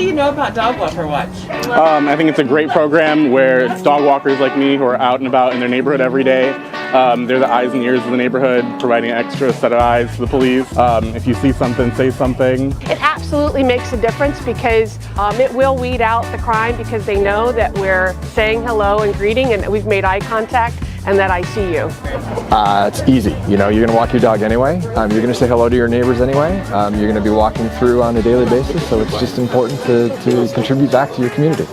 you know about Dog Walker Watch? I think it's a great program where it's dog walkers like me who are out and about in their neighborhood every day. They're the eyes and ears of the neighborhood, providing an extra set of eyes to the police. If you see something, say something. It absolutely makes a difference because it will weed out the crime because they know that we're saying hello and greeting and that we've made eye contact and that I see you. It's easy. You know, you're going to walk your dog anyway. You're going to say hello to your neighbors anyway. You're going to be walking through on a daily basis, so it's just important to contribute back to your community.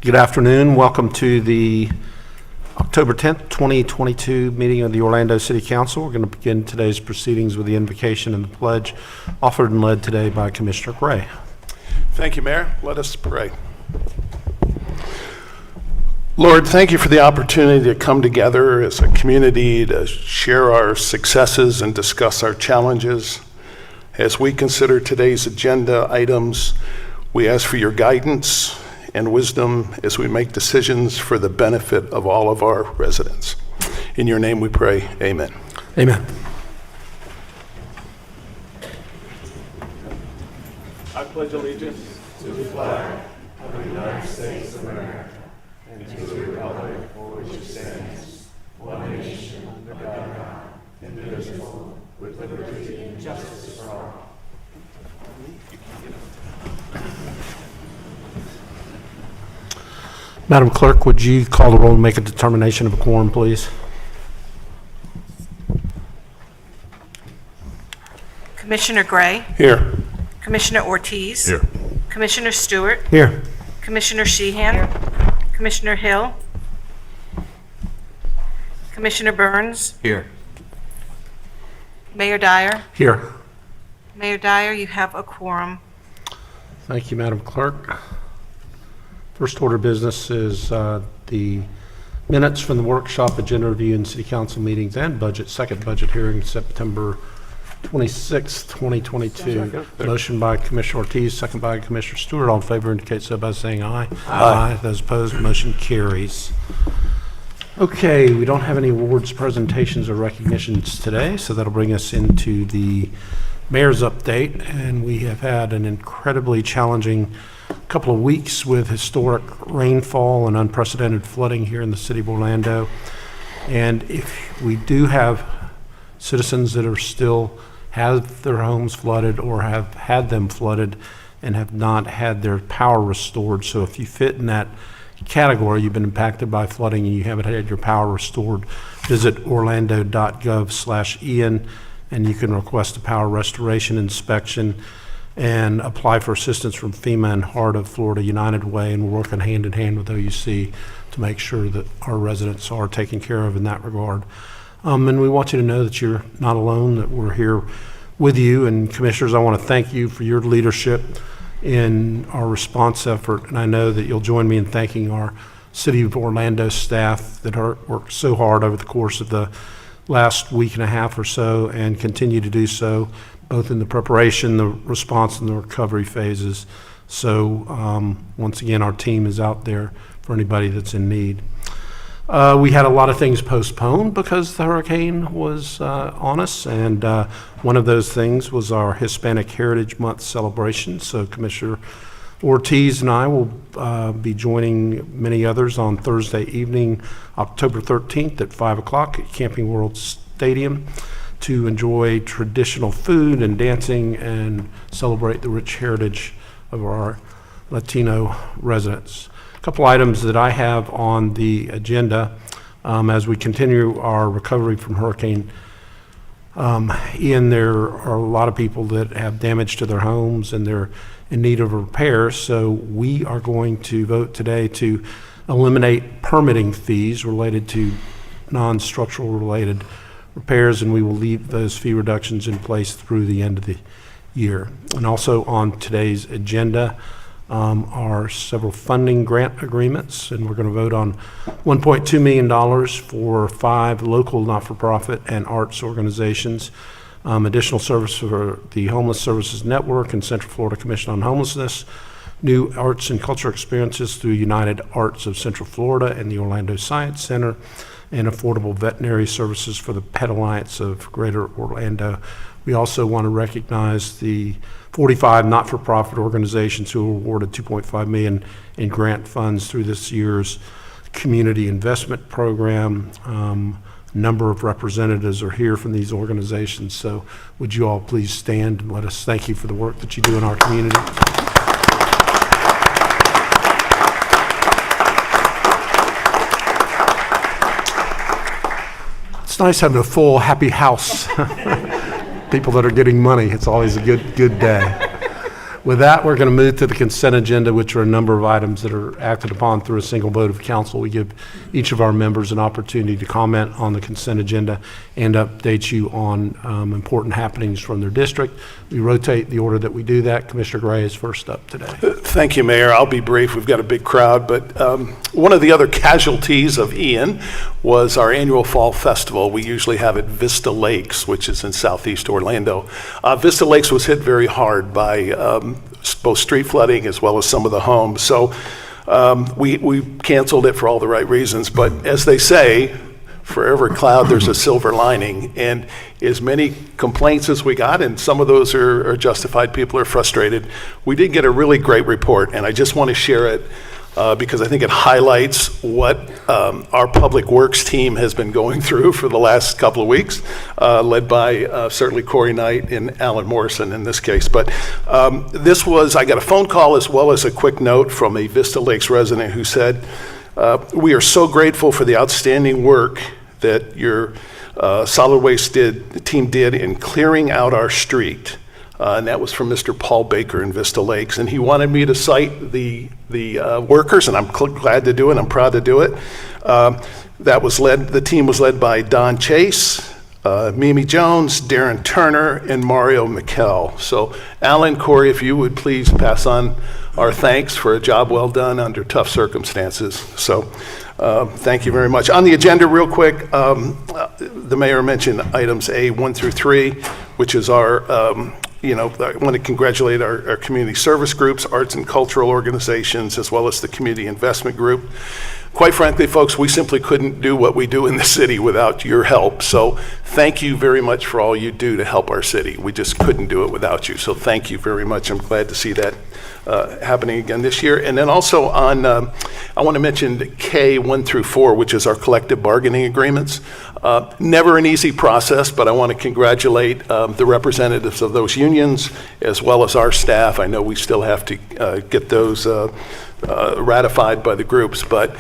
Good afternoon. Welcome to the October 10th, 2022 meeting of the Orlando City Council. We're going to begin today's proceedings with the invocation and the pledge offered and led today by Commissioner Gray. Thank you, Mayor. Let us pray. Lord, thank you for the opportunity to come together as a community to share our successes and discuss our challenges. As we consider today's agenda items, we ask for your guidance and wisdom as we make decisions for the benefit of all of our residents. In your name we pray, amen. Amen. I pledge allegiance to the flag of the United States of America and to the republic for which it stands, one nation under God, indivisible, with liberty and justice for all. Madam Clerk, would you call the roll and make a determination of a quorum, please? Commissioner Gray, Here. Commissioner Ortiz. Here. Commissioner Stewart, Here. Commissioner Sheehan, Commissioner Hill, Commissioner Burns, Here. Mayor Dyer. Here. Mayor Dyer, you have a quorum. Thank you, Madam Clerk. First order of business is the minutes from the workshop, agenda review, and city council meetings and second budget hearing, September 26th, 2022. Motion by Commissioner Ortiz, second by Commissioner Stewart. All in favor indicate so by saying aye. Aye. Those opposed, motion carries. Okay, we don't have any awards, presentations, or recognitions today, so that'll bring us into the mayor's update. And we have had an incredibly challenging couple of weeks with historic rainfall and unprecedented flooding here in the city of Orlando. And if we do have citizens that are still have their homes flooded or have had them flooded and have not had their power restored. So if you fit in that category, you've been impacted by flooding and you haven't had your power restored, visit orlando.gov/Ian and you can request a power restoration inspection and apply for assistance from FEMA and Heart of Florida United Way, and we're working hand in hand with OUC to make sure that our residents are taken care of in that regard. And we want you to know that you're not alone, that we're here with you. And commissioners, I want to thank you for your leadership in our response effort. And I know that you'll join me in thanking our City of Orlando staff that worked so hard over the course of the last week and a half or so and continue to do so, both in the preparation, the response, and the recovery phases. So once again, our team is out there for anybody that's in need. We had a lot of things postponed because the hurricane was on us, and one of those things was our Hispanic Heritage Month celebration. So Commissioner Ortiz and I will be joining many others on Thursday evening, October 13th at 5 o'clock at Camping World Stadium to enjoy traditional food and dancing and celebrate the rich heritage of our Latino residents. A couple items that I have on the agenda as we continue our recovery from Hurricane Ian. There are a lot of people that have damage to their homes and they're in need of repair, so we are going to vote today to eliminate permitting fees related to non-structural related repairs, and we will leave those fee reductions in place through the end of the year. And also on today's agenda are several funding grant agreements, and we're going to vote on $1.2 million for 5 local not-for-profit and arts organizations, additional service for the Homeless Services Network and Central Florida Commission on Homelessness, new arts and cultural experiences through United Arts of Central Florida and the Orlando Science Center, and affordable veterinary services for the Pet Alliance of Greater Orlando. We also want to recognize the 45 not-for-profit organizations who were awarded $2.5 million in grant funds through this year's community investment program. A number of representatives are here from these organizations, so would you all please stand and let us thank you for the work that you do in our community. It's nice having a full, happy house. People that are getting money, it's always a good day. With that, we're going to move to the consent agenda, which are a number of items that are acted upon through a single vote of council. We give each of our members an opportunity to comment on the consent agenda and update you on important happenings from their district. We rotate the order that we do that. Commissioner Gray is first up today. Thank you, Mayor. I'll be brief. We've got a big crowd, but one of the other casualties of Ian was our annual fall festival. We usually have at Vista Lakes, which is in southeast Orlando. Vista Lakes was hit very hard by both street flooding as well as some of the homes. So we canceled it for all the right reasons. But as they say, for every cloud, there's a silver lining. And as many complaints as we got, and some of those are justified, people are frustrated, we did get a really great report. And I just want to share it because I think it highlights what our public works team has been going through for the last couple of weeks, led by certainly Corey Knight and Alan Morrison in this case. But I got a phone call as well as a quick note from a Vista Lakes resident who said, we are so grateful for the outstanding work that your solid waste team did in clearing out our street. And that was from Mr. Paul Baker in Vista Lakes. And he wanted me to cite the workers, and I'm glad to do it. I'm proud to do it. The team was led by Don Chase, Mimi Jones, Darren Turner, and Mario McKell. So Alan, Corey, if you would please pass on our thanks for a job well done under tough circumstances. So thank you very much. On the agenda, real quick, the mayor mentioned items A1 through 3, which is our, I want to congratulate our community service groups, arts and cultural organizations, as well as the community investment group. Quite frankly, folks, we simply couldn't do what we do in the city without your help. So thank you very much for all you do to help our city. We just couldn't do it without you. So thank you very much. I'm glad to see that happening again this year. And then also I want to mention K1 through 4, which is our collective bargaining agreements. Never an easy process, but I want to congratulate the representatives of those unions as well as our staff. I know we still have to get those ratified by the groups, but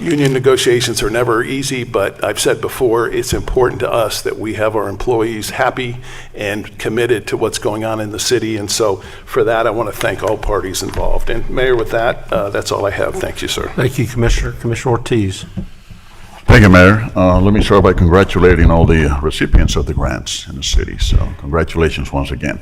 union negotiations are never easy, but I've said before, it's important to us that we have our employees happy and committed to what's going on in the city, and so for that, I want to thank all parties involved. And Mayor, with that, that's all I have. Thank you, sir. Thank you, Commissioner. Commissioner Ortiz. Thank you, Mayor. Let me start by congratulating all the recipients of the grants in the city, so congratulations once again.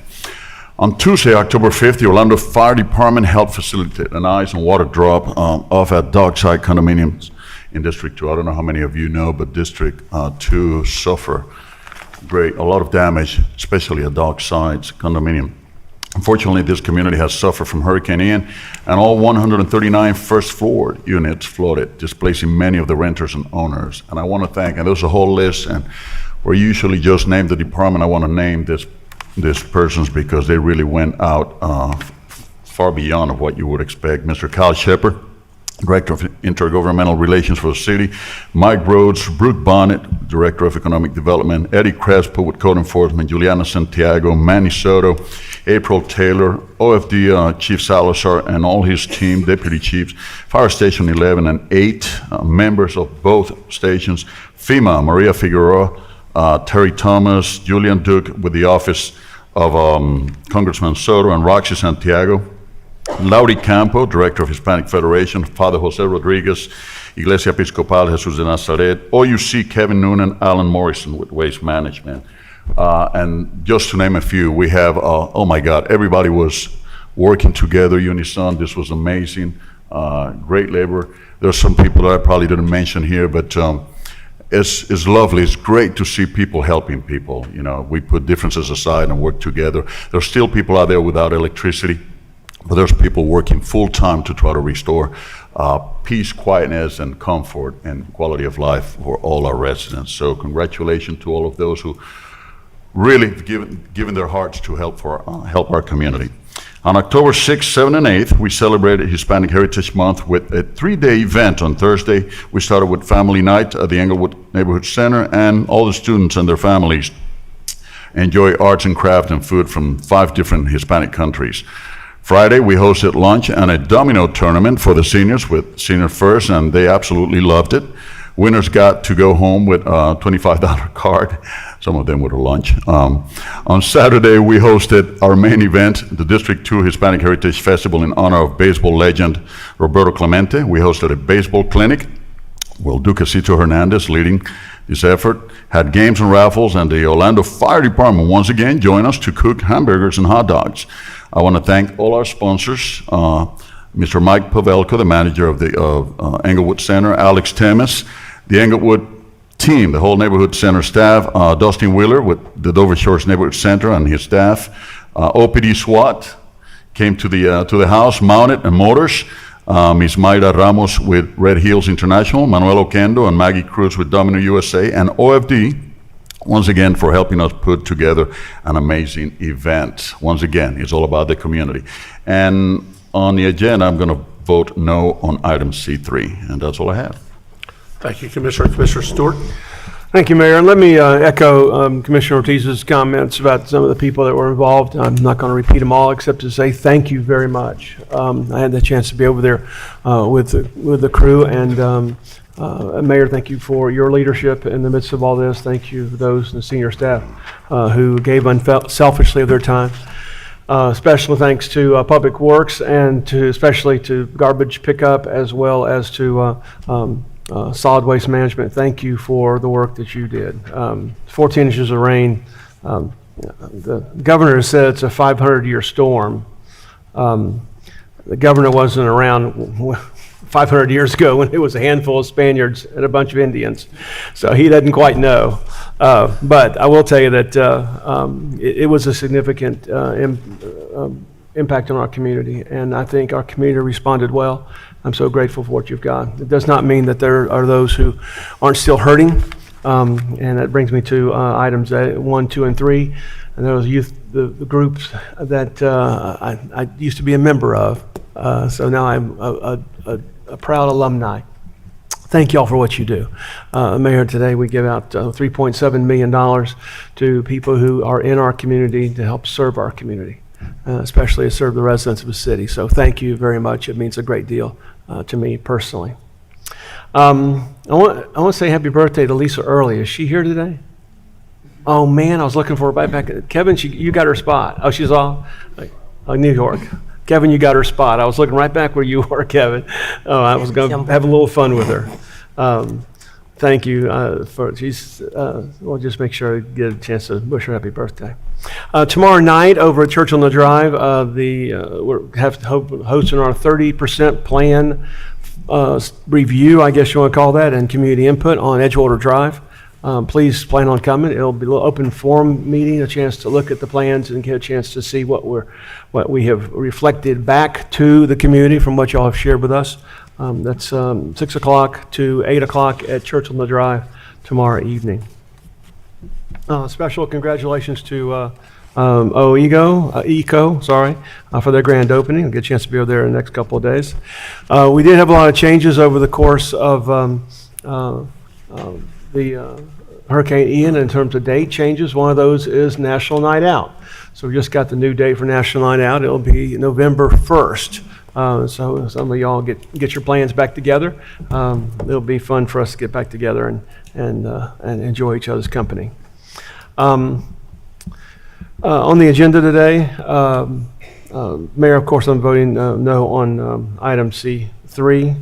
On Tuesday, October 5th, the Orlando Fire Department helped facilitate an ice and water drop off at Dockside condominiums in District 2. I don't know how many of you know, but District 2 suffer a lot of damage, especially at Dockside's condominium. Unfortunately, this community has suffered from Hurricane Ian, and all 139 first floor units flooded, displacing many of the renters and owners. And I want to thank, and there's a whole list, and we usually just name the department. I want to name these persons because they really went out far beyond of what you would expect. Mr. Kyle Shepard, Director of Intergovernmental Relations for the city, Mike Rhodes, Brooke Bonnet, Director of Economic Development, Eddie Crespo with Code Enforcement, Juliana Santiago, Manny Soto, April Taylor, OFD Chief Salazar and all his team, Deputy Chiefs, Fire Station 11 and 8, members of both stations, FEMA, Maria Figueroa, Terry Thomas, Julian Duke with the Office of Congressman Soto and Roxy Santiago, Lauri Campo, Director of Hispanic Federation, Father Jose Rodriguez, Iglesia Episcopal Jesus de Nazaret, OUC Kevin Noonan, Alan Morrison with Waste Management. And just to name a few, we have, oh my God, everybody was working together, unison. This was amazing, great labor. There's some people that I probably didn't mention here, but it's lovely. It's great to see people helping people. You know, we put differences aside and work together. There's still people out there without electricity, but there's people working full time to try to restore peace, quietness, and comfort and quality of life for all our residents. So congratulations to all of those who really given their hearts to help our community. On October 6th, 7th, and 8th, we celebrated Hispanic Heritage Month with a 3-day event. On Thursday, we started with Family Night at the Englewood Neighborhood Center, and all the students and their families enjoy arts and craft and food from 5 different Hispanic countries. Friday, we hosted lunch and a domino tournament for the seniors with Senior First, and they absolutely loved it. Winners got to go home with a $25 card. some of them with a lunch. On Saturday, we hosted our main event, the District 2 Hispanic Heritage Festival in honor of baseball legend Roberto Clemente. We hosted a baseball clinic. Well, Ducasito Hernandez leading this effort, had games and raffles, and the Orlando Fire Department once again joined us to cook hamburgers and hot dogs. I want to thank all our sponsors, Mr. Mike Pavelko, the manager of the Englewood Center, Alex Temes, the Englewood team, the whole neighborhood center staff, Dustin Wheeler with the Dover Shores Neighborhood Center and his staff, OPD SWAT came to the house, mounted and motors, Ms. Mayra Ramos with Red Hills International, Manuel Oquendo and Maggie Cruz with Domino USA, and OFD, once again, for helping us put together an amazing event. Once again, it's all about the community. And on the agenda, I'm going to vote no on item C3, and that's all I have. Thank you, Commissioner. Commissioner Stewart? Thank you, Mayor. And let me echo Commissioner Ortiz's comments about some of the people that were involved. I'm not going to repeat them all, except to say thank you very much. I had the chance to be over there with the crew, and Mayor, thank you for your leadership in the midst of all this. Thank you to those in the senior staff who gave unselfishly of their time. Special thanks to Public Works and especially to garbage pickup, as well as to solid waste management. Thank you for the work that you did. 14 inches of rain. The governor has said it's a 500-year storm. The governor wasn't around 500 years ago when it was a handful of Spaniards and a bunch of Indians, so he doesn't quite know. But I will tell you that it was a significant impact on our community, and I think our community responded well. I'm so grateful for what you've got. It does not mean that there are those who aren't still hurting, and that brings me to items 1, 2, and 3, and those the groups that I used to be a member of. So now I'm a proud alumni. Thank you all for what you do. Mayor, today we give out $3.7 million to people who are in our community to help serve our community, especially to serve the residents of the city. So thank you very much. It means a great deal to me personally. I want to say happy birthday to Lisa Early. Is she here today? Oh man, I was looking for her right back. Kevin, you got her spot. Oh, she's off? New York. Kevin, you got her spot. I was looking right back where you were, Kevin. Oh, I was going to have a little fun with her. Thank you we'll just make sure I get a chance to wish her happy birthday. Tomorrow night over at Church on the Drive, we're hosting our 30% plan review, I guess you want to call that, and community input on Edgewater Drive. Please plan on coming. It'll be a little open forum meeting, a chance to look at the plans and get a chance to see what we have reflected back to the community from what y'all have shared with us. That's 6 o'clock to 8 o'clock at Church on the Drive tomorrow evening. Special congratulations to ECO, for their grand opening. I'll get a chance to be over there in the next couple of days. We did have a lot of changes over the course of the Hurricane Ian in terms of date changes. One of those is National Night Out. So we just got the new date for National Night Out. It'll be November 1st. So some of y'all get your plans back together. It'll be fun for us to get back together and enjoy each other's company. On the agenda today, Mayor, of course, I'm voting no on item C3,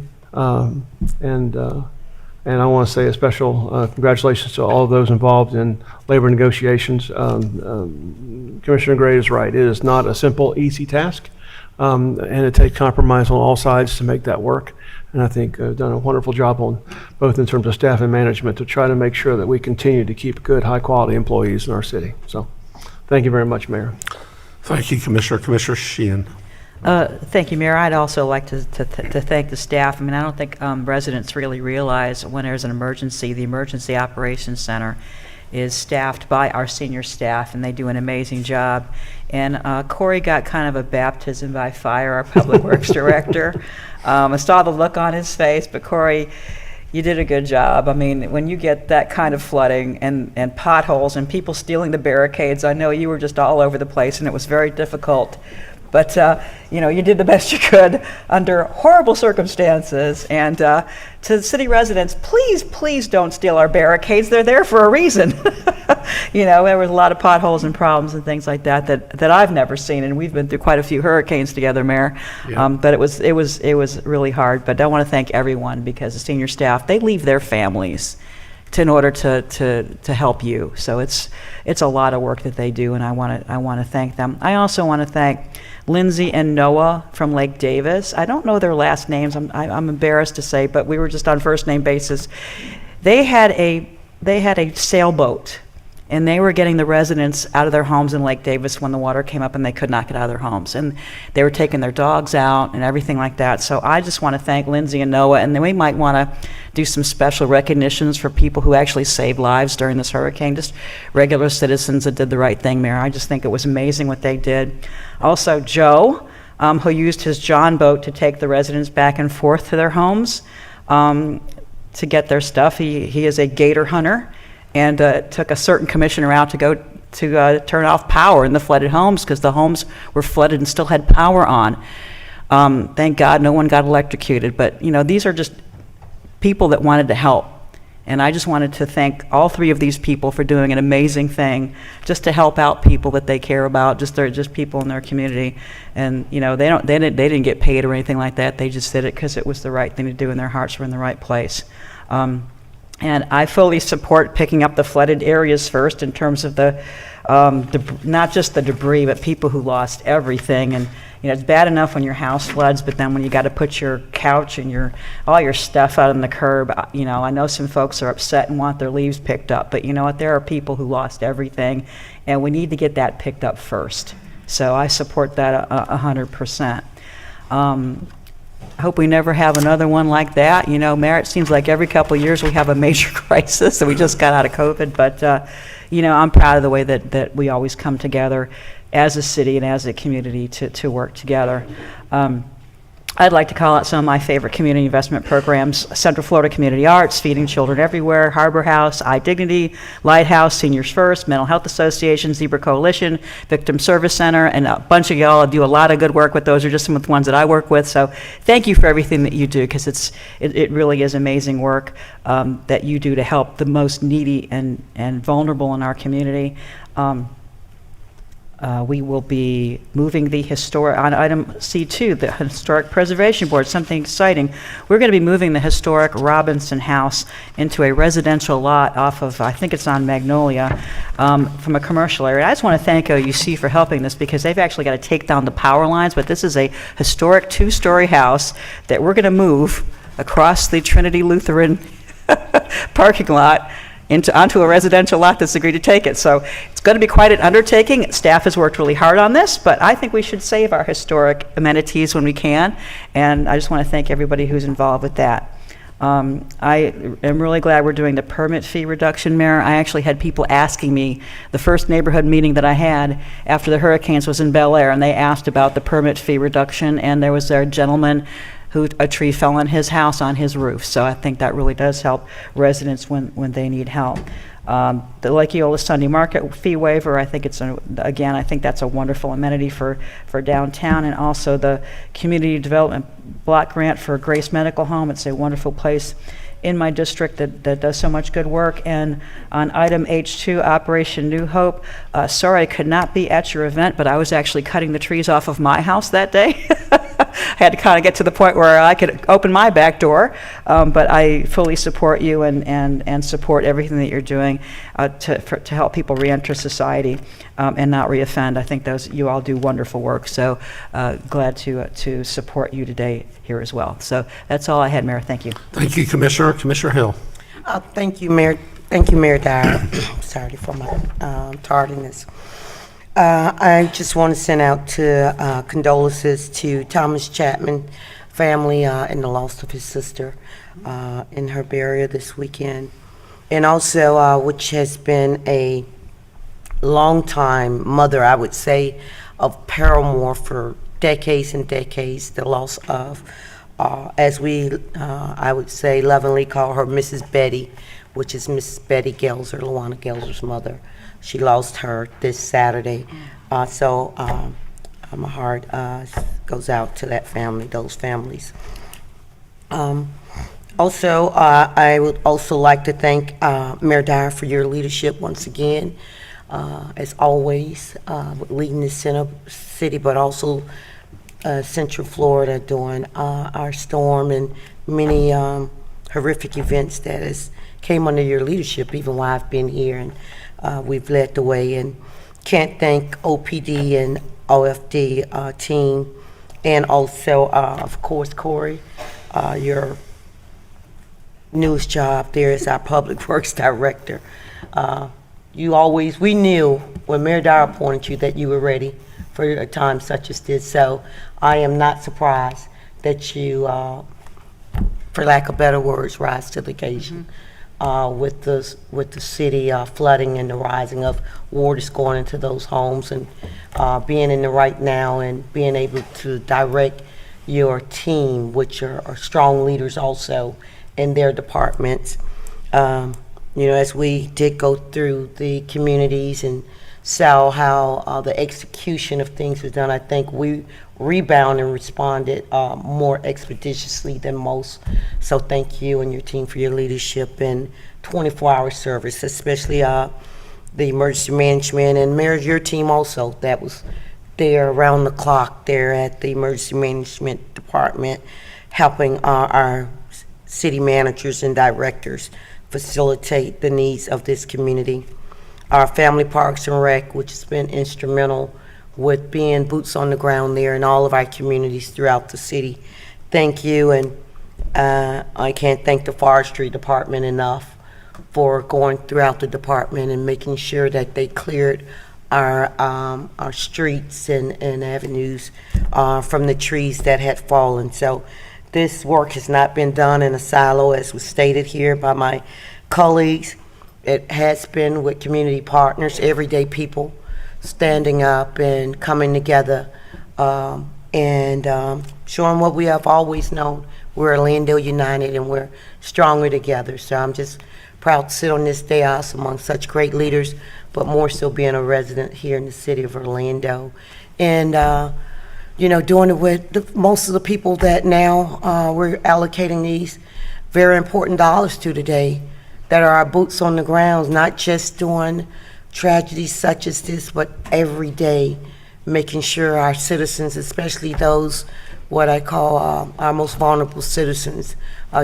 and I want to say a special congratulations to all of those involved in labor negotiations. Commissioner Gray is right. It is not a simple, easy task, and it takes compromise on all sides to make that work. And I think I've done a wonderful job on both in terms of staff and management to try to make sure that we continue to keep good, high-quality employees in our city. So thank you very much, Mayor. Thank you, Commissioner. Commissioner Sheehan? Thank you, Mayor. I'd also like to thank the staff. I mean, I don't think residents really realize when there's an emergency, the Emergency Operations Center is staffed by our senior staff, and they do an amazing job. And Corey got kind of a baptism by fire, our Public Works Director. I saw the look on his face, but Corey, you did a good job. I mean, when you get that kind of flooding and potholes and people stealing the barricades, I know you were just all over the place, and it was very difficult But, you did the best you could under horrible circumstances. And to the city residents, please don't steal our barricades. They're there for a reason. There was a lot of potholes and problems and things like that I've never seen. And we've been through quite a few hurricanes together, Mayor. Yeah. But it was really hard. But I want to thank everyone, because the senior staff, they leave their families in order to help you. So it's a lot of work that they do, and I want to thank them. I also want to thank Lindsay and Noah from Lake Davis. I don't know their last names. I'm embarrassed to say, but we were just on first name basis. They had a sailboat, and they were getting the residents out of their homes in Lake Davis when the water came up and they could not get out of their homes. And they were taking their dogs out and everything like that. So I just want to thank Lindsay and Noah, and then we might want to do some special recognitions for people who actually saved lives during this hurricane, just regular citizens that did the right thing, Mayor. I just think it was amazing what they did. Also, Joe, who used his John boat to take the residents back and forth to their homes to get their stuff. He is a gator hunter, and took a certain commissioner out to go to turn off power in the flooded homes, because the homes were flooded and still had power on. Thank God no one got electrocuted, but these are just people that wanted to help. And I just wanted to thank all three of these people for doing an amazing thing just to help out people that they care about. They're just people in their community, and they didn't get paid or anything like that. They just did it because it was the right thing to do, and their hearts were in the right place. And I fully support picking up the flooded areas first in terms of the not just the debris, but people who lost everything. And it's bad enough when your house floods, but then when you got to put your couch and all your stuff out on the curb, I know some folks are upset and want their leaves picked up, but you know what? There are people who lost everything, and we need to get that picked up first. So I support that 100%. I hope we never have another one like that. Mayor, it seems like every couple of years we have a major crisis, so we just got out of COVID, but I'm proud of the way that we always come together as a city and as a community to work together. I'd like to call out some of my favorite community investment programs: Central Florida Community Arts, Feeding Children Everywhere, Harbor House, iDignity, Lighthouse, Seniors First, Mental Health Association, Zebra Coalition, Victim Service Center, and a bunch of y'all do a lot of good work with those. Are just some of the ones that I work with. So thank you for everything that you do, because it really is amazing work that you do to help the most needy and vulnerable in our community. We will be moving the on item C2, the Historic Preservation Board, something exciting. We're going to be moving the historic Robinson House into a residential lot off of, I think it's on Magnolia, from a commercial area. I just want to thank OUC for helping this, because they've actually got to take down the power lines, but this is a historic 2-story house that we're going to move across the Trinity Lutheran parking lot onto a residential lot that's agreed to take it. So it's going to be quite an undertaking. Staff has worked really hard on this, but I think we should save our historic amenities when we can, and I just want to thank everybody who's involved with that. I am really glad we're doing the permit fee reduction, Mayor. I actually had people asking me, the first neighborhood meeting that I had after the hurricanes was in Bel Air, and they asked about the permit fee reduction, and there was a gentleman who a tree fell on his house on his roof. So I think that really does help residents when they need help. The Lake Eola Sunday Market fee waiver, I think I think that's a wonderful amenity for downtown, and also the Community Development Block Grant for Grace Medical Home. It's a wonderful place in my district that does so much good work. And on item H2, Operation New Hope, sorry I could not be at your event, but I was actually cutting the trees off of my house that day. I had to kind of get to the point where I could open my back door, but I fully support you and support everything that you're doing to help people reenter society and not reoffend. I think you all do wonderful work, so glad to support you today here as well. So that's all I had, Mayor. Thank you. Thank you, Commissioner. Commissioner Hill. Thank you, Mayor. Thank you, Mayor Dyer. Sorry for my tardiness. I just want to send out condolences to Thomas Chapman family in the loss of his sister in her burial this weekend, and also which has been a long time mother, I would say, of Paramore for decades and decades. The loss of, as we, I would say, lovingly call her Mrs. Betty, which is Mrs. Betty Gelser, Luana Gelser's mother. She lost her this Saturday. So My heart goes out to that family, those families. Also, I would also like to thank Mayor Dyer for your leadership once again, as always, with leading the city, but also Central Florida during our storm and many horrific events that has came under your leadership, even while I've been here, and we've led the way. And can't thank OPD and OFD team, and also, of course, Corey, your newest job there as our Public Works Director. We knew when Mayor Dyer appointed you that you were ready for a time such as this. So I am not surprised that you, for lack of better words, rise to the occasion. With the city flooding and the rising of water going into those homes, and being in the right now and being able to direct your team, which are strong leaders also in their departments. As we did go through the communities and saw how the execution of things was done, I think we rebound and responded more expeditiously than most. So thank you and your team for your leadership and 24-hour service, especially the emergency management, and Mayor, your team also that was there around the clock there at the emergency management department, helping our city managers and directors facilitate the needs of this community. Our Family Parks and Rec, which has been instrumental with being boots on the ground there in all of our communities throughout the city. Thank you, and I can't thank the forestry department enough for going throughout the department and making sure that they cleared our streets and avenues from the trees that had fallen. So this work has not been done in a silo, as was stated here by my colleagues. It has been with community partners, everyday people standing up and coming together and showing what we have always known. We're Orlando United and we're stronger together. So I'm just proud to sit on this dais among such great leaders, but more so being a resident here in the city of Orlando. And, doing it with most of the people that now we're allocating these very important dollars to today, that are our boots on the ground, not just doing tragedies such as this, but every day making sure our citizens, especially those what I call our most vulnerable citizens,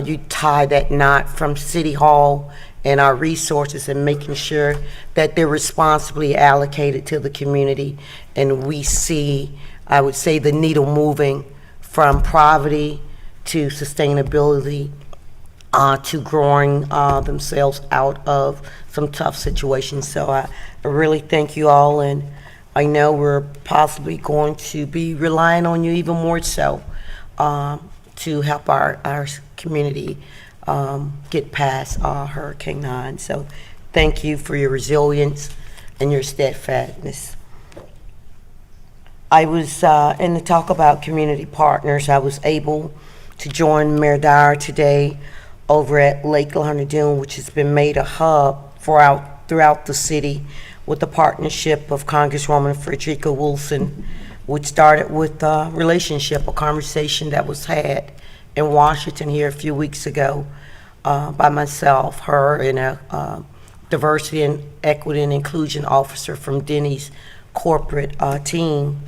you tie that knot from City Hall and our resources and making sure that they're responsibly allocated to the community. And we see, I would say, the needle moving from poverty to sustainability, to growing themselves out of some tough situations. So I really thank you all, and I know we're possibly going to be relying on you even more so to help our community get past Hurricane 9. So thank you for your resilience and your steadfastness. I was, in the talk about community partners, I was able to join Mayor Dyer today over at Lake Lahonerdune, which has been made a hub throughout the city with the partnership of Congresswoman Frederica Wilson, which started with a relationship, a conversation that was had in Washington here a few weeks ago by myself, her, and a diversity and equity and inclusion officer from Denny's corporate team.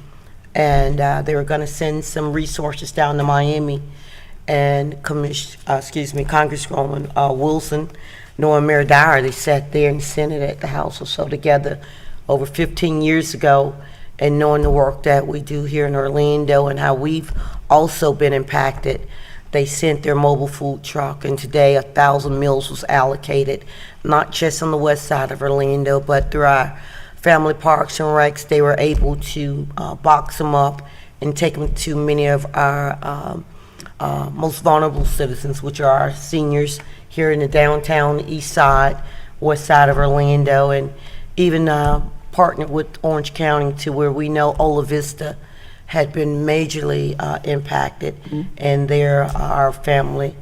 And they were going to send some resources down to Miami. And Congresswoman Wilson, knowing Mayor Dyer, they sat there in the Senate at the House or so together over 15 years ago, and knowing the work that we do here in Orlando and how we've also been impacted, they sent their mobile food truck, and today 1,000 meals was allocated, not just on the west side of Orlando, but through our family parks and recs. They were able to box them up and take them to many of our most vulnerable citizens, which are our seniors here in the downtown east side, west side of Orlando, and even partnered with Orange County to where we know Ola Vista had been majorly impacted, and there our family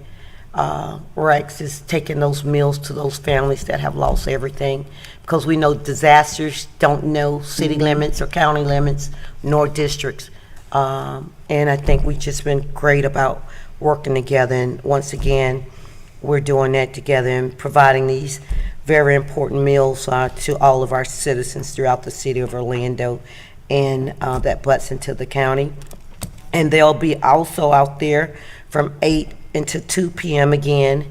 Rex is taking those meals to those families that have lost everything, because we know disasters don't know city limits or county limits nor districts. And I think we've just been great about working together. And once again, we're doing that together and providing these very important meals to all of our citizens throughout the city of Orlando and that butts into the county. And they'll be also out there from 8 until 2 p.m. again,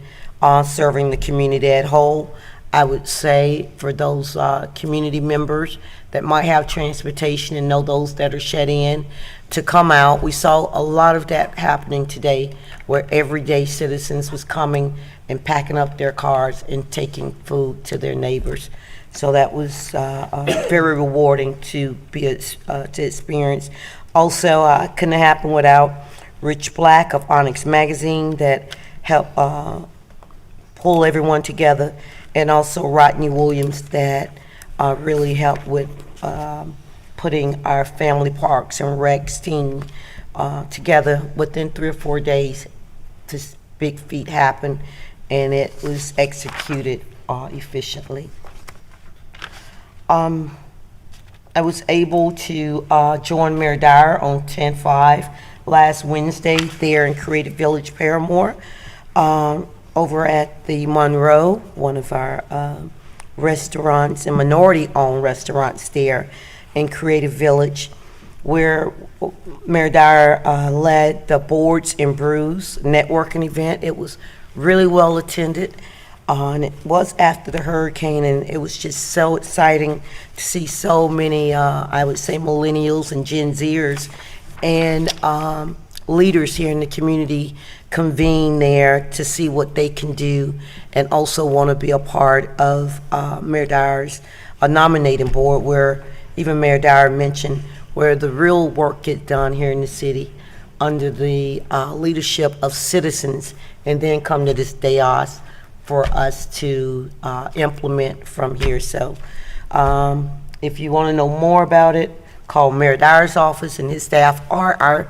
serving the community at whole. I would say for those community members that might have transportation and know those that are shut in to come out. We saw a lot of that happening today, where everyday citizens was coming and packing up their cars and taking food to their neighbors. So that was very rewarding to experience. Also, couldn't happen without Rich Black of Onyx Magazine that helped pull everyone together, and also Rodney Williams that really helped with putting our family parks and recs team together within 3 or 4 days. This big feat happened, and it was executed efficiently. I was able to join Mayor Dyer on 10/5 last Wednesday there in Creative Village, Paramore, over at the Monroe, one of our restaurants and minority-owned restaurants there in Creative Village, where Mayor Dyer led the Boards and Brews networking event. It was really well attended, and it was after the hurricane, and it was just so exciting to see so many, I would say, millennials and Gen Zers and leaders here in the community convene there to see what they can do, and also want to be a part of Mayor Dyer's nominating board, where even Mayor Dyer mentioned where the real work get done here in the city under the leadership of citizens, and then come to this dais for us to implement from here. So if you want to know more about it, call Mayor Dyer's office and his staff, or our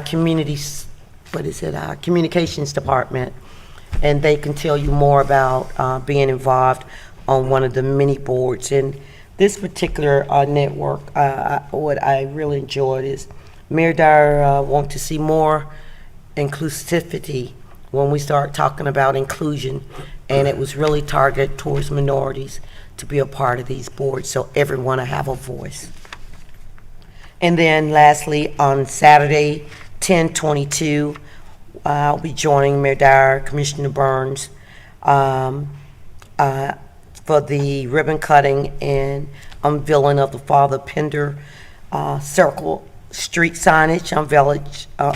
communities, our communications department, and they can tell you more about being involved on one of the many boards. And this particular network, what I really enjoyed is Mayor Dyer want to see more inclusivity when we start talking about inclusion, and it was really targeted towards minorities to be a part of these boards, so everyone will have a voice. And then lastly, on Saturday, 10/22, I'll be joining Mayor Dyer, Commissioner Burns, for the ribbon cutting and unveiling of the Father Pender Circle Street signage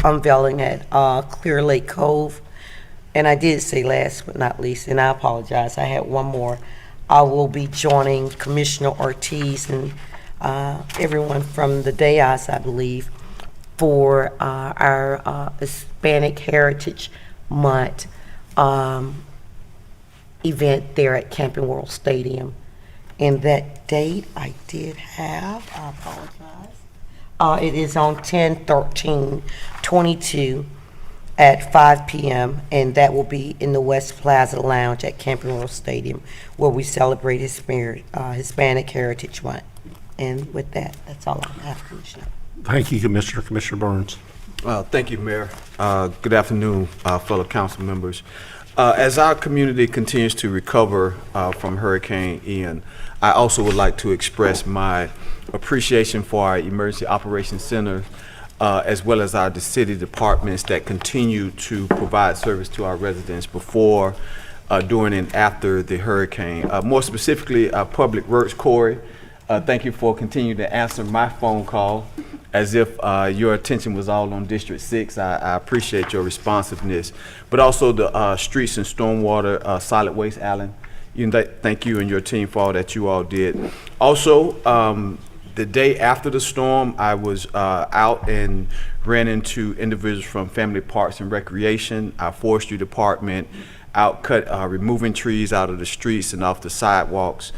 unveiling at Clear Lake Cove. And I did say last but not least, and I apologize, I had one more. I will be joining Commissioner Ortiz and everyone from the dais, I believe, for our Hispanic Heritage Month event there at Camping World Stadium. And that date I did have, I apologize. It is on 10/13/22 at 5 p.m. and that will be in the West Plaza Lounge at Camping World Stadium, where we celebrate Hispanic Heritage Month. And with that, that's all I have, Commissioner. Thank you, Commissioner. Commissioner Burns. Thank you, Mayor. Good afternoon, fellow council members. As our community continues to recover from Hurricane Ian, I also would like to express my appreciation for our Emergency Operations Center, as well as our city departments that continue to provide service to our residents before, during, and after the hurricane. More specifically, our Public Works Corey. Thank you for continuing to answer my phone call as if your attention was all on District 6. I appreciate your responsiveness. But also the Streets and Stormwater Solid Waste, Alan. Thank you and your team for all that you all did. Also, the day after the storm, I was out and ran into individuals from Family Parks and Recreation, our Forestry Department, removing trees out of the streets and off the sidewalks.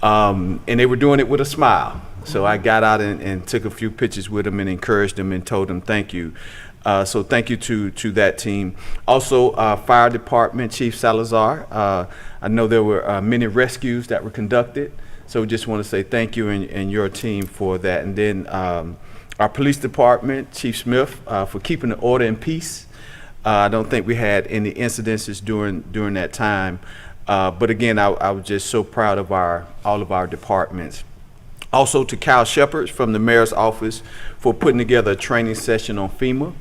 And they were doing it with a smile. So I got out and took a few pictures with them and encouraged them and told them thank you. So thank you to that team. Also, Fire Department Chief Salazar. I know there were many rescues that were conducted, so we just want to say thank you and your team for that. And then our Police Department, Chief Smith, for keeping the order and peace. I don't think we had any incidences during that time. But again, I was just so proud of all of our departments. Also to Kyle Shepard from the Mayor's Office for putting together a training session on FEMA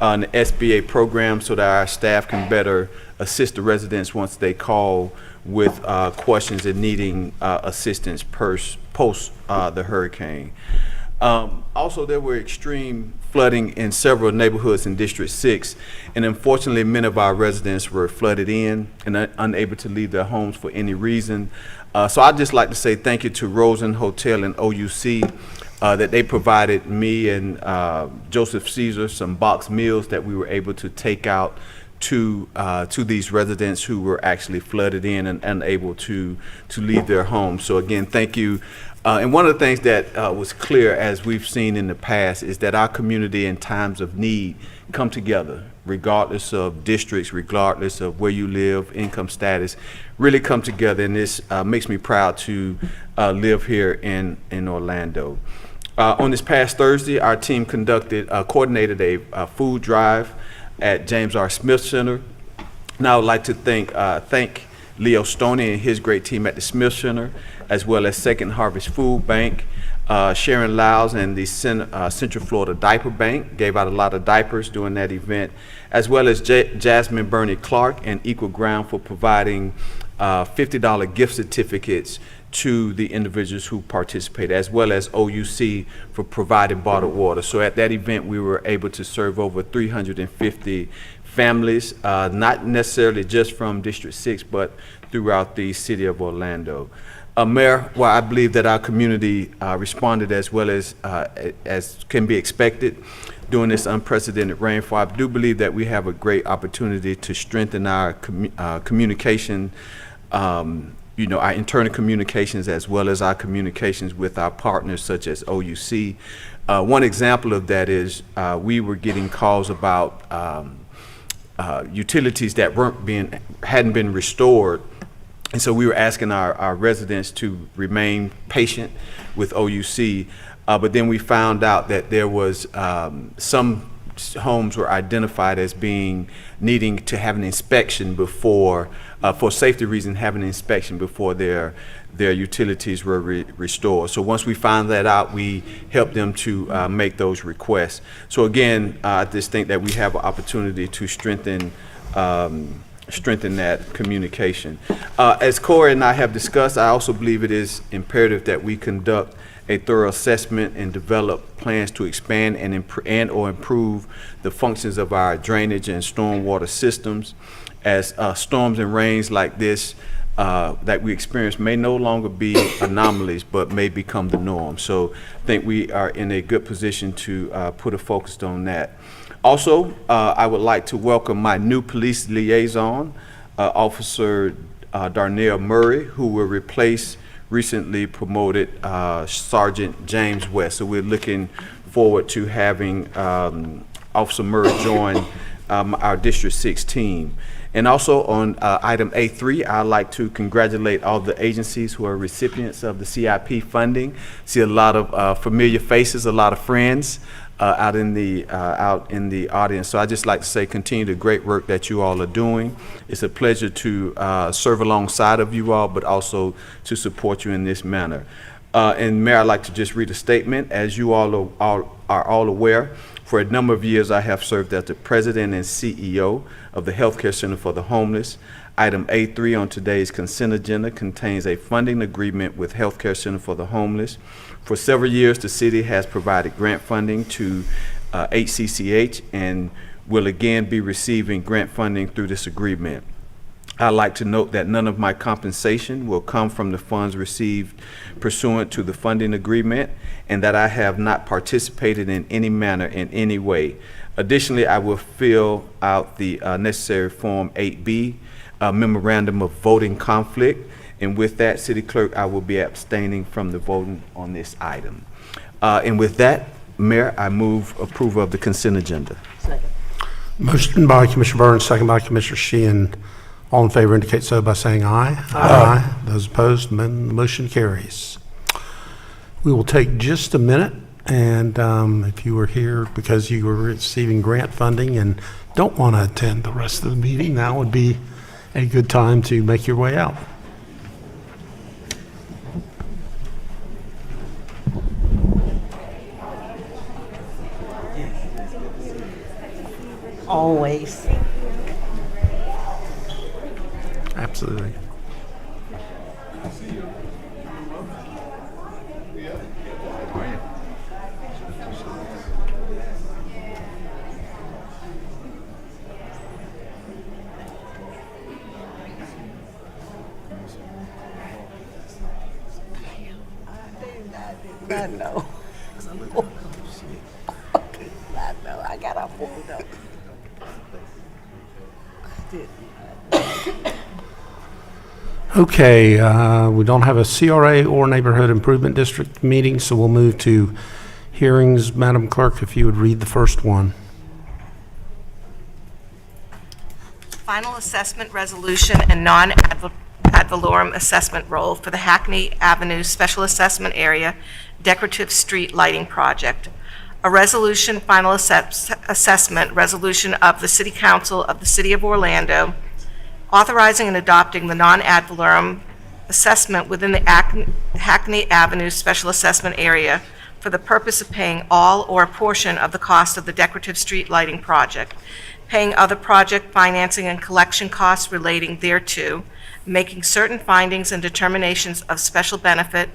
and the SBA program so that our staff can better assist the residents once they call with questions and needing assistance post the hurricane. Also, there were extreme flooding in several neighborhoods in District 6, and unfortunately, many of our residents were flooded in and unable to leave their homes for any reason. So I'd just like to say thank you to Rosen Hotel and OUC that they provided me and Joseph Caesar some box meals that we were able to take out to these residents who were actually flooded in and unable to leave their homes. So again, thank you. And one of the things that was clear, as we've seen in the past, is that our community in times of need come together, regardless of districts, regardless of where you live, income status, really come together. And this makes me proud to live here in Orlando. On this past Thursday, our team coordinated a food drive at James R. Smith Center. Now I would like to thank Leo Stoney and his great team at the Smith Center, as well as Second Harvest Food Bank. Sharon Lyles and the Central Florida Diaper Bank gave out a lot of diapers during that event, as well as Jasmine Bernie Clark and Equal Ground for providing $50 gift certificates to the individuals who participated, as well as OUC for providing bottled water. So at that event, we were able to serve over 350 families, not necessarily just from District 6, but throughout the city of Orlando. Mayor, while I believe that our community responded as well as can be expected during this unprecedented rainfall, I do believe that we have a great opportunity to strengthen our communication, our internal communications, as well as our communications with our partners such as OUC. One example of that is we were getting calls about utilities that hadn't been restored. And so we were asking our residents to remain patient with OUC, but then we found out that there was some homes were identified as needing to have an inspection before, for safety reasons, have an inspection before their utilities were restored. So once we found that out, we helped them to make those requests. So again, I just think that we have an opportunity to strengthen that communication. As Corey and I have discussed, I also believe it is imperative that we conduct a thorough assessment and develop plans to expand and or improve the functions of our drainage and stormwater systems, as storms and rains like this that we experience may no longer be anomalies, but may become the norm. So I think we are in a good position to put a focus on that. Also, I would like to welcome my new police liaison, Officer Darnell Murray, who will replace recently promoted Sergeant James West. So we're looking forward to having Officer Murray join our District 6 team. And also on item A3, I'd like to congratulate all the agencies who are recipients of the CIP funding. See a lot of familiar faces, a lot of friends out in the audience. So I just like to say, continue the great work that you all are doing. It's a pleasure to serve alongside of you all, but also to support you in this manner. And Mayor, I'd like to just read a statement. As you all are all aware, for a number of years I have served as the President and CEO of the Healthcare Center for the Homeless. Item A3 on today's consent agenda contains a funding agreement with Healthcare Center for the Homeless. For several years, the city has provided grant funding to HCCH and will again be receiving grant funding through this agreement. I'd like to note that none of my compensation will come from the funds received pursuant to the funding agreement, and that I have not participated in any manner in any way. Additionally, I will fill out the necessary Form 8B, Memorandum of Voting Conflict, and with that, City Clerk, I will be abstaining from the voting on this item. And with that, Mayor, I move approval of the consent agenda. Motion by Commissioner Burns, second by Commissioner Sheehan. All in favor indicate so by saying aye. Aye. Those opposed, the motion carries. We will take just a minute, and if you were here because you were receiving grant funding and don't want to attend the rest of the meeting, now would be a good time to make your way out. Always. Absolutely. I know. I know. I got up pulled up. Okay, we don't have a CRA or Neighborhood Improvement District meeting, so we'll move to hearings. Madam Clerk, if you would read the first one. Final assessment resolution and non-ad valorem assessment roll for the Hackney Avenue Special Assessment Area Decorative Street Lighting Project. A resolution, final assessment resolution of the City Council of the City of Orlando authorizing and adopting the non-ad valorem assessment within the Hackney Avenue Special Assessment Area for the purpose of paying all or a portion of the cost of the decorative street lighting project, paying other project financing and collection costs relating thereto, making certain findings and determinations of special benefit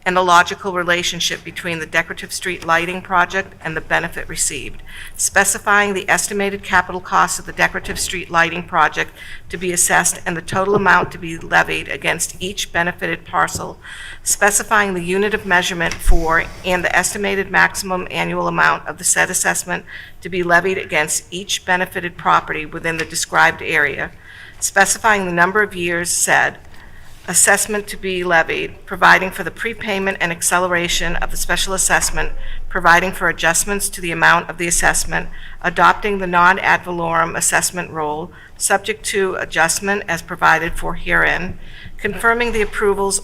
and a logical relationship between the decorative street lighting project and the benefit received, specifying the estimated capital cost of the decorative street lighting project to be assessed and the total amount to be levied against each benefited parcel, specifying the unit of measurement for and the estimated maximum annual amount of the said assessment to be levied against each benefited property within the described area, specifying the number of years said assessment to be levied, providing for the prepayment and acceleration of the special assessment, providing for adjustments to the amount of the assessment, adopting the non-ad valorem assessment roll, subject to adjustment as provided for herein, confirming the approvals,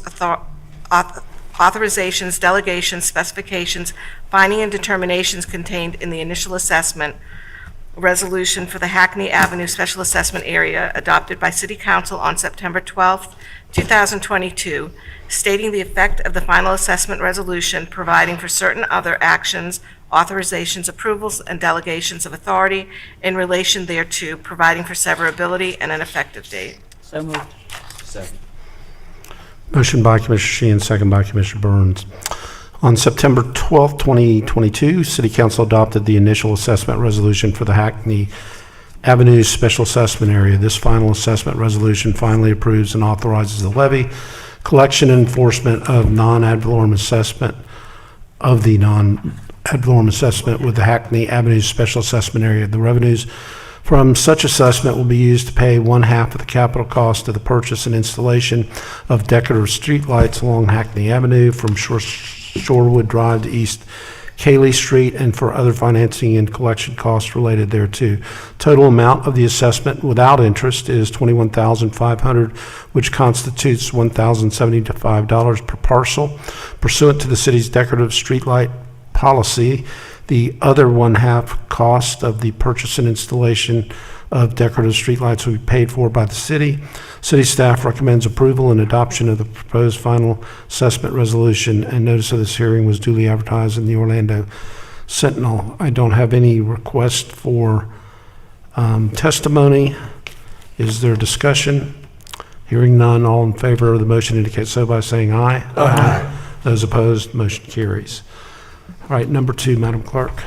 authorizations, delegations, specifications, finding and determinations contained in the initial assessment resolution for the Hackney Avenue Special Assessment Area adopted by City Council on September 12th, 2022, stating the effect of the final assessment resolution, providing for certain other actions, authorizations, approvals, and delegations of authority in relation thereto, providing for severability and an effective date. So moved. Motion by Commissioner Sheehan, second by Commissioner Burns. On September 12, 2022, City Council adopted the initial assessment resolution for the Hackney Avenue Special Assessment Area. This final assessment resolution finally approves and authorizes the levy, collection, and enforcement of non-ad valorem assessment with the Hackney Avenue Special Assessment Area. The revenues from such assessment will be used to pay 1/2 of the capital cost of the purchase and installation of decorative streetlights along Hackney Avenue from Shorewood Drive to East Cayley Street, and for other financing and collection costs related thereto. Total amount of the assessment without interest is $21,500, which constitutes $1,075 per parcel. Pursuant to the city's decorative streetlight policy, the other 1/2 cost of the purchase and installation of decorative streetlights will be paid for by the city. City staff recommends approval and adoption of the proposed final assessment resolution, and notice of this hearing was duly advertised in the Orlando Sentinel. I don't have any request for testimony. Is there discussion? Hearing none, all in favor of the motion indicate so by saying aye. Aye. Those opposed, motion carries. All right, number 2, Madam Clerk.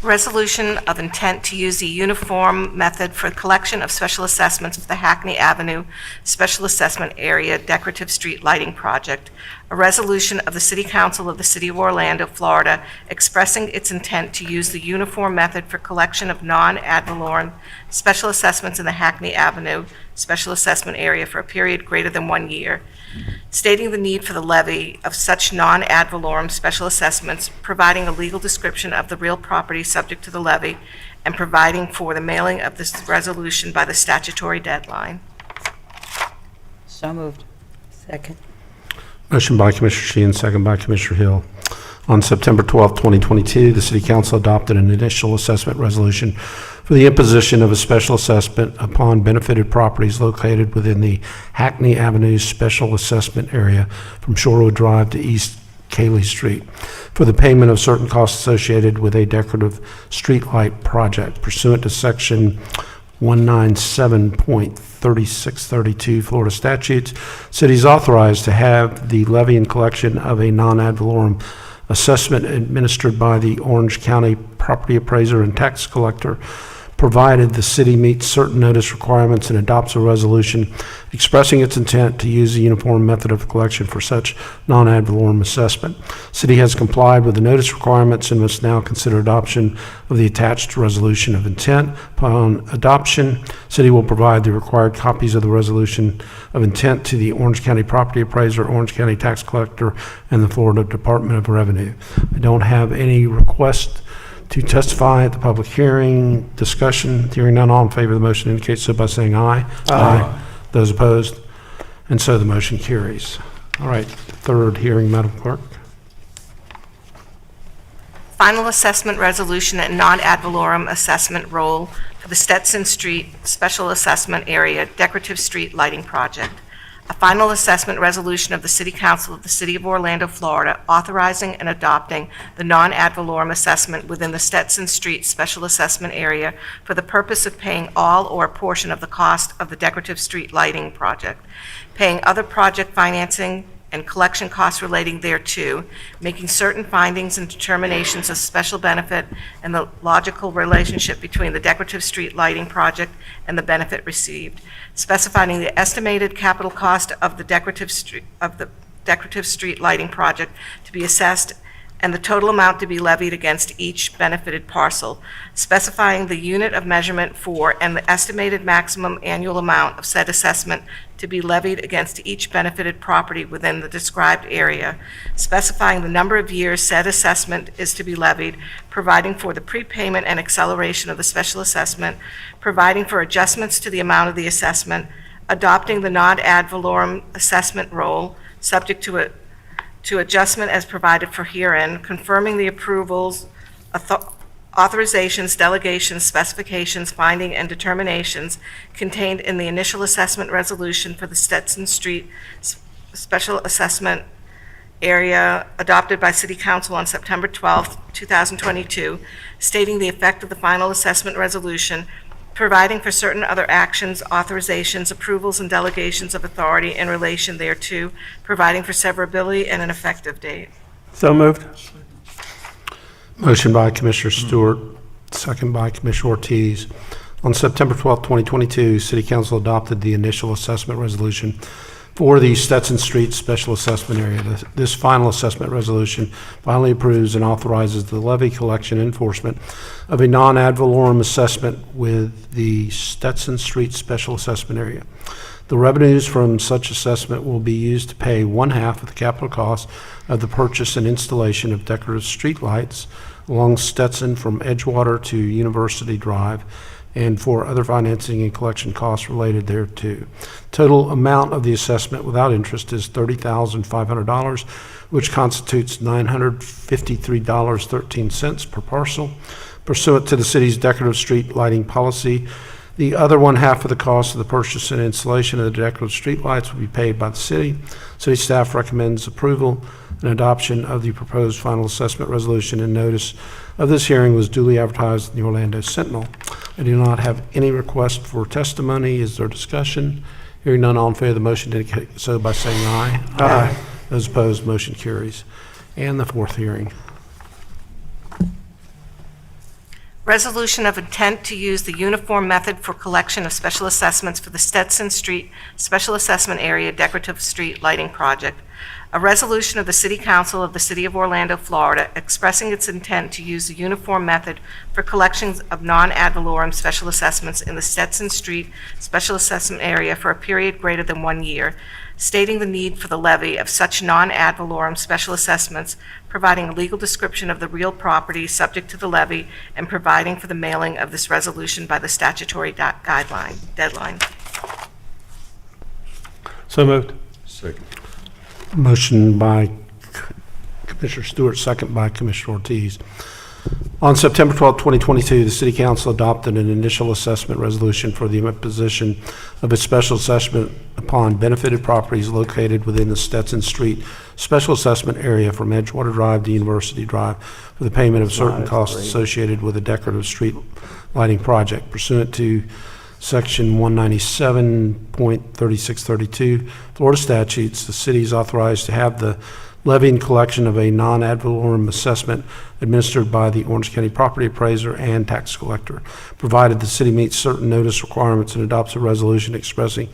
Resolution of intent to use the uniform method for collection of special assessments for the Hackney Avenue Special Assessment Area Decorative Street Lighting Project. A resolution of the City Council of the City of Orlando, Florida, expressing its intent to use the uniform method for collection of non-ad valorem special assessments in the Hackney Avenue Special Assessment Area for a period greater than 1 year. stating the need for the levy of such non-ad valorem special assessments, providing a legal description of the real property subject to the levy, and providing for the mailing of this resolution by the statutory deadline. So moved. Second. Motion by Commissioner Sheehan, second by Commissioner Hill. On September 12, 2022, the City Council adopted an initial assessment resolution for the imposition of a special assessment upon benefited properties located within the Hackney Avenue Special Assessment Area from Shorewood Drive to East Cayley Street for the payment of certain costs associated with a decorative streetlight project pursuant to Section 197.3632 Florida statutes. City is authorized to have the levy and collection of a non-ad valorem assessment administered by the Orange County property appraiser and tax collector, provided the city meets certain notice requirements and adopts a resolution expressing its intent to use a uniform method of collection for such non-ad valorem assessment. City has complied with the notice requirements and must now consider adoption of the attached resolution of intent. Upon adoption, City will provide the required copies of the resolution of intent to the Orange County property appraiser, Orange County tax collector, and the Florida Department of Revenue. I don't have any request to testify at the public hearing. Discussion, hearing none, all in favor of the motion indicate so by saying aye. Aye. Those opposed? And so the motion carries. All right, third hearing, Madam Clerk. Final assessment resolution and non-ad valorem assessment roll for the Stetson Street Special Assessment Area Decorative Street Lighting Project. A final assessment resolution of the City Council of the City of Orlando, Florida, authorizing and adopting the non-ad valorem assessment within the Stetson Street Special Assessment Area for the purpose of paying all or a portion of the cost of the decorative street lighting project, paying other project financing and collection costs relating thereto, making certain findings and determinations of special benefit and the logical relationship between the decorative street lighting project and the benefit received, specifying the estimated capital cost of the decorative street lighting project to be assessed and the total amount to be levied against each benefited parcel, specifying the unit of measurement for and the estimated maximum annual amount of said assessment to be levied against each benefited property within the described area, specifying the number of years said assessment is to be levied, providing for the prepayment and acceleration of the special assessment, providing for adjustments to the amount of the assessment, adopting the non-ad valorem assessment roll, subject to adjustment as provided for herein, confirming the approvals, authorizations, delegations, specifications, finding, and determinations contained in the initial assessment resolution for the Stetson Street Special Assessment Area adopted by City Council on September 12, 2022, stating the effect of the final assessment resolution, providing for certain other actions, authorizations, approvals, and delegations of authority in relation thereto, providing for severability and an effective date. So moved. Motion by Commissioner Stewart, second by Commissioner Ortiz. On September 12, 2022, City Council adopted the initial assessment resolution for the Stetson Street Special Assessment Area. This final assessment resolution finally approves and authorizes the levy collection and enforcement of a non-ad valorem assessment with the Stetson Street Special Assessment Area. The revenues from such assessment will be used to pay 1/2 of the capital cost of the purchase and installation of decorative street lights along Stetson from Edgewater to University Drive, and for other financing and collection costs related thereto. Total amount of the assessment without interest is $30,500, which constitutes $953.13 per parcel. Pursuant to the city's decorative street lighting policy, the other 1/2 of the cost of the purchase and installation of the decorative street lights will be paid by the city. City staff recommends approval and adoption of the proposed final assessment resolution, and notice of this hearing was duly advertised in the Orlando Sentinel. I do not have any request for testimony. Is there discussion? Hearing none, all in favor of the motion indicate so by saying aye. Aye. Those opposed, motion carries. And the fourth hearing. Resolution of intent to use the uniform method for collection of special assessments for the Stetson Street Special Assessment Area Decorative Street Lighting Project. A resolution of the City Council of the City of Orlando, Florida, expressing its intent to use a uniform method for collections of non-ad valorem special assessments in the Stetson Street Special Assessment Area for a period greater than 1 year, stating the need for the levy of such non-ad valorem special assessments, providing a legal description of the real property subject to the levy, and providing for the mailing of this resolution by the statutory deadline. So moved. Second. Motion by Commissioner Stewart, second by Commissioner Ortiz. On September 12, 2022, the City Council adopted an initial assessment resolution for the imposition of a special assessment upon benefited properties located within the Stetson Street Special Assessment Area from Edgewater Drive to University Drive for the payment of certain costs associated with a decorative street lighting project pursuant to Section 197.3632 Florida statutes. The city is authorized to have the levy and collection of a non-ad valorem assessment administered by the Orange County property appraiser and tax collector, provided the city meets certain notice requirements and adopts a resolution expressing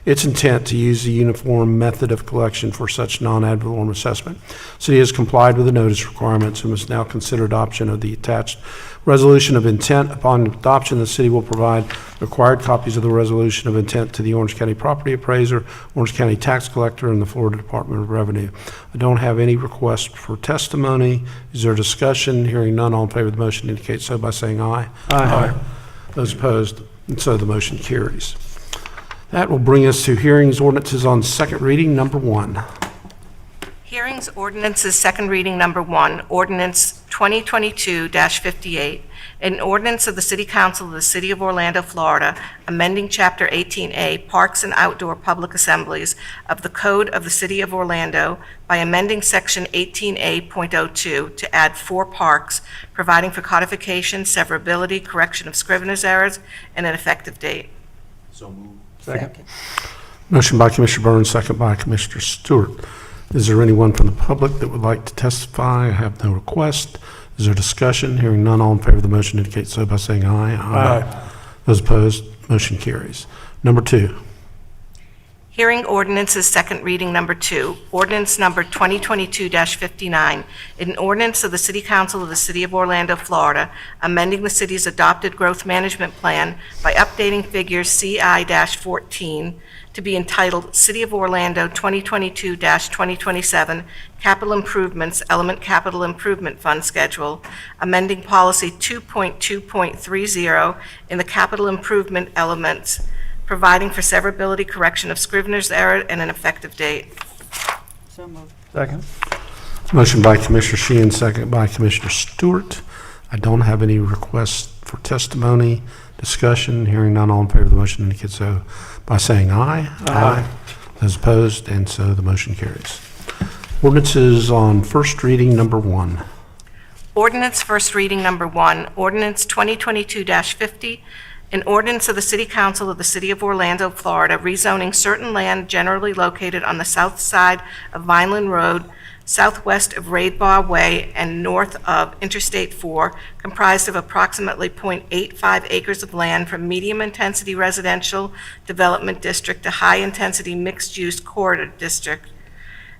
its intent to use the uniform method of collection for such non-ad valorem assessment. City has complied with the notice requirements and must now consider adoption of the attached resolution of intent. Upon adoption, the city will provide required copies of the resolution of intent to the Orange County property appraiser, Orange County tax collector, and the Florida Department of Revenue. I don't have any request for testimony. Is there discussion? Hearing none, all in favor of the motion indicate so by saying aye. Aye. Those opposed, and so the motion carries. That will bring us to hearings, ordinances on second reading, number 1. Hearings, ordinances, second reading, number 1, ordinance 2022-58, an ordinance of the City Council of the City of Orlando, Florida, amending Chapter 18A, Parks and Outdoor Public Assemblies of the Code of the City of Orlando by amending Section 18A.02 to add 4 parks, providing for codification, severability, correction of scrivener's errors, and an effective date. Second. Motion by Commissioner Burns, second by Commissioner Stewart. Is there anyone from the public that would like to testify? I have no request. Is there discussion? Hearing none, all in favor of the motion indicate so by saying aye. Aye. Those opposed, motion carries. Number 2. Hearing ordinances, second reading, number 2, ordinance number 2022-59, an ordinance of the City Council of the City of Orlando, Florida, amending the city's adopted growth management plan by updating figures CI-14 to be entitled City of Orlando 2022-2027 Capital Improvements Element Capital Improvement Fund Schedule, amending policy 2.2.30 in the capital improvement elements, providing for severability, correction of scrivener's error, and an effective date. Second. Motion by Commissioner Sheehan, second by Commissioner Stewart. I don't have any requests for testimony, discussion. Hearing none, all in favor of the motion indicate so by saying aye. Aye. Those opposed, and so the motion carries. Ordinances on first reading, number 1. Ordinance, first reading, number 1, ordinance 2022-50, an ordinance of the City Council of the City of Orlando, Florida, rezoning certain land generally located on the south side of Vineland Road, southwest of Raidbaugh Way, and north of Interstate 4, comprised of approximately .85 acres of land from medium-intensity residential development district to high-intensity mixed-use corridor district,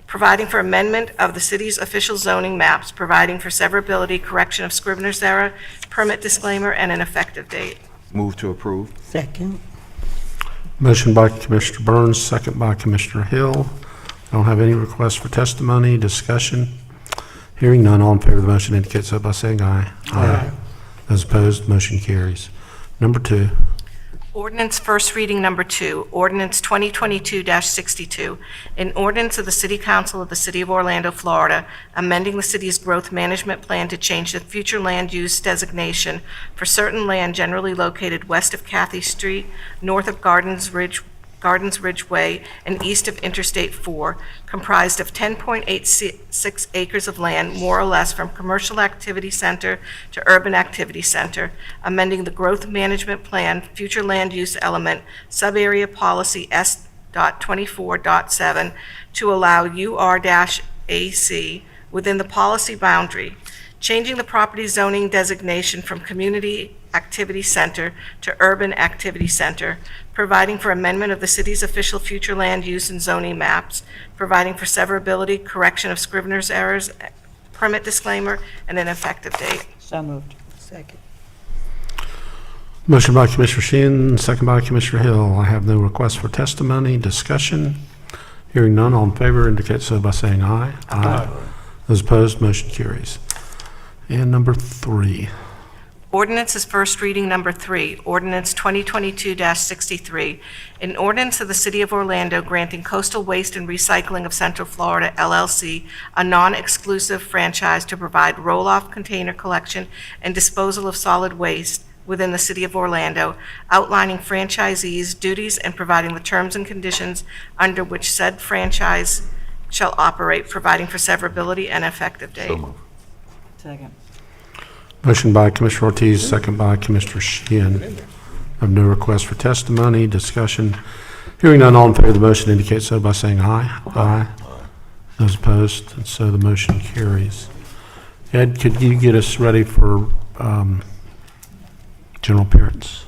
providing for amendment of the city's official zoning maps, providing for severability, correction of scrivener's error, permit disclaimer, and an effective date. Move to approve. Second. Motion by Commissioner Burns, second by Commissioner Hill. I don't have any requests for testimony, discussion. Hearing none, all in favor of the motion indicate so by saying aye. Aye. Those opposed, motion carries. Number 2. Ordinance, first reading, number 2, ordinance 2022-62, an ordinance of the City Council of the City of Orlando, Florida, amending the city's growth management plan to change the future land use designation for certain land generally located west of Cathy Street, north of Gardens Ridge Way, and east of Interstate 4, comprised of 10.86 acres of land, more or less, from commercial activity center to urban activity center, amending the growth management plan, future land use element, sub-area policy S.24.7 to allow UR-AC within the policy boundary changing the property zoning designation from Community Activity Center to Urban Activity Center, providing for amendment of the city's official future land use and zoning maps, providing for severability, correction of scrivener's errors, permit disclaimer, and an effective date. So moved. Second. Motion by Commissioner Sheehan, second by Commissioner Hill. I have no request for testimony, discussion. Hearing none, all in favor indicate so by saying aye. Aye. Those opposed, motion carries. And number 3. Ordinance is first reading number 3, Ordinance 2022-63, an ordinance of the City of Orlando granting Coastal Waste and Recycling of Central Florida, LLC, a non-exclusive franchise to provide roll-off container collection and disposal of solid waste within the City of Orlando, outlining franchisees' duties and providing the terms and conditions under which said franchise shall operate, providing for severability and effective date. Second. Motion by Commissioner Ortiz, second by Commissioner Sheehan. I have no request for testimony, discussion. Hearing none, all in favor of the motion indicate so by saying aye. Aye. Those opposed, and so the motion carries. Ed, could you get us ready for general appearance?